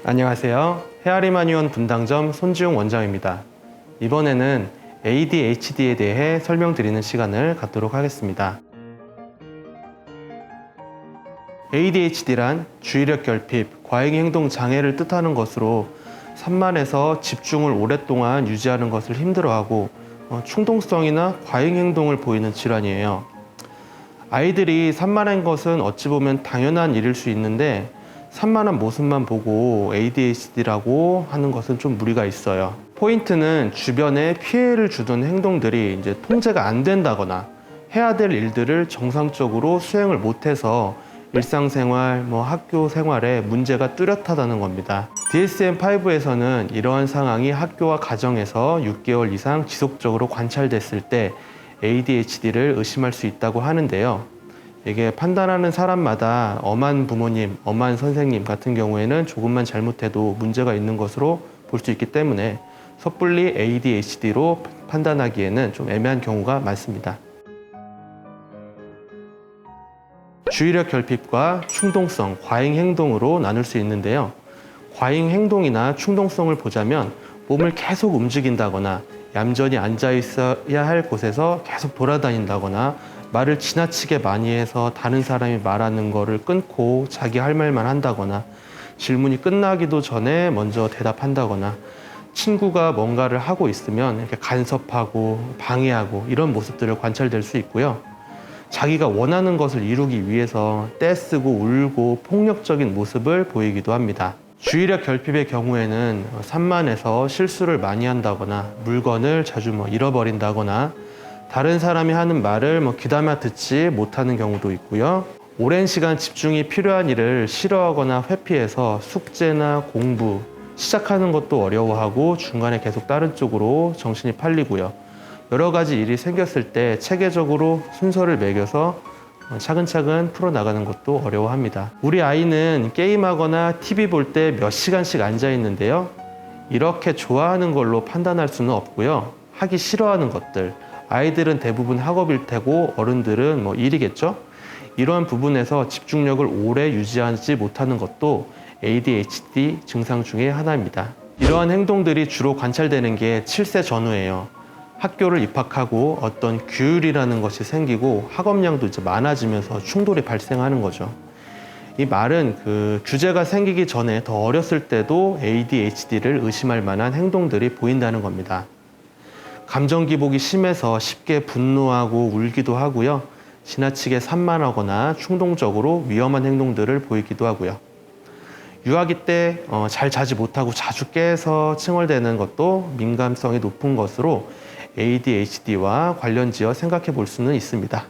안녕하세요. 헤아리마니원 분당점 손지용 원장입니다. 이번에는 ADHD에 대해 설명드리는 시간을 갖도록 하겠습니다. ADHD란 주의력 결핍, 과잉행동 장애를 뜻하는 것으로 산만해서 집중을 오랫동안 유지하는 것을 힘들어하고 충동성이나 과잉행동을 보이는 질환이에요. 아이들이 산만한 것은 어찌 보면 당연한 일일 수 있는데 산만한 모습만 보고 ADHD라고 하는 것은 좀 무리가 있어요. 포인트는 주변에 피해를 주던 행동들이 이제 통제가 안 된다거나 해야 될 일들을 정상적으로 수행을 못해서 일상생활, 학교 생활에 문제가 뚜렷하다는 겁니다. DSM-5에서는 이러한 상황이 학교와 가정에서 6개월 이상 지속적으로 관찰됐을 때 ADHD를 의심할 수 있다고 하는데요. 이게 판단하는 사람마다 엄한 부모님, 엄한 선생님 같은 경우에는 조금만 잘못해도 문제가 있는 것으로 볼 수 있기 때문에 섣불리 ADHD로 판단하기에는 좀 애매한 경우가 많습니다. 주의력 결핍과 충동성, 과잉 행동으로 나눌 수 있는데요. 과잉 행동이나 충동성을 보자면 몸을 계속 움직인다거나 얌전히 앉아 있어야 할 곳에서 계속 돌아다닌다거나 말을 지나치게 많이 해서 다른 사람이 말하는 거를 끊고 자기 할 말만 한다거나 질문이 끝나기도 전에 먼저 대답한다거나 친구가 뭔가를 하고 있으면 이렇게 간섭하고 방해하고 이런 모습들을 관찰될 수 있고요. 자기가 원하는 것을 이루기 위해서 떼쓰고 울고 폭력적인 모습을 보이기도 합니다. 주의력 결핍의 경우에는 산만해서 실수를 많이 한다거나 물건을 자주 잃어버린다거나 다른 사람이 하는 말을 귀담아 듣지 못하는 경우도 있고요. 오랜 시간 집중이 필요한 일을 싫어하거나 회피해서 숙제나 공부, 시작하는 것도 어려워하고 중간에 계속 다른 쪽으로 정신이 팔리고요. 여러 가지 일이 생겼을 때 체계적으로 순서를 매겨서 차근차근 풀어나가는 것도 어려워합니다. 우리 아이는 게임하거나 TV 볼 때 몇 시간씩 앉아 있는데요. 이렇게 좋아하는 걸로 판단할 수는 없고요. 하기 싫어하는 것들, 아이들은 대부분 학업일 테고 어른들은 일이겠죠? 이러한 부분에서 집중력을 오래 유지하지 못하는 것도 ADHD 증상 중에 하나입니다. 이러한 행동들이 주로 관찰되는 게 7세 전후예요. 학교를 입학하고 어떤 규율이라는 것이 생기고 학업량도 이제 많아지면서 충돌이 발생하는 거죠. 이 말은 규제가 생기기 전에 더 어렸을 때도 ADHD를 의심할 만한 행동들이 보인다는 겁니다. 감정 기복이 심해서 쉽게 분노하고 울기도 하고요. 지나치게 산만하거나 충동적으로 위험한 행동들을 보이기도 하고요. 유아기 때 잘 자지 못하고 자주 깨서 칭얼대는 것도 민감성이 높은 것으로 ADHD와 관련지어 생각해 볼 수는 있습니다.